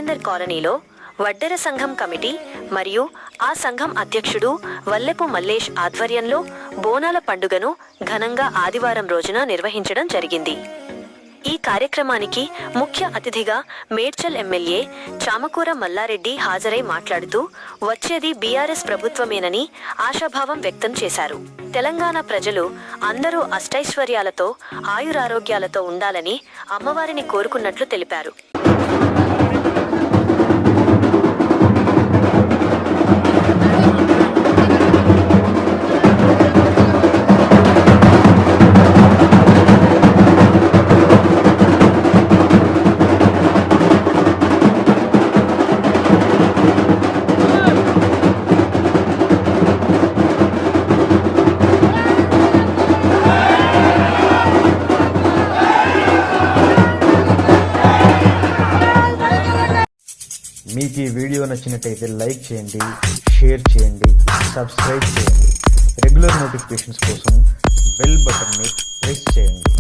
రాఘవేందర్ కాలనీలో వడ్డెర సంఘం కమిటీ మరియు ఆ సంఘం అధ్యక్షుడు వల్లెపు మల్లేష్ ఆధ్వర్యంలో బోనాల పండుగను ఘనంగా ఆదివారం రోజున నిర్వహించడం జరిగింది. ఈ కార్యక్రమానికి ముఖ్య అతిథిగా మేడ్చల్ ఎమ్మెల్యే చామకూర మల్లారెడ్డి హాజరై మాట్లాడుతూ వచ్చేది బీఆర్ఎస్ ప్రభుత్వమేనని ఆశాభావం వ్యక్తం చేశారు. తెలంగాణ ప్రజలు అందరూ అష్టైశ్వర్యాలతో ఆయురారోగ్యాలతో ఉండాలని అమ్మవారిని కోరుకున్నట్లు తెలిపారు. మీకు ఈ వీడియో నచ్చినట్టయితే లైక్ చేయండి, షేర్ చేయండి, సబ్స్క్రైబ్ చేయండి. రెగ్యులర్ నోటిఫికేషన్స్ కోసం బెల్ బటన్ని ప్రెస్ చేయండి.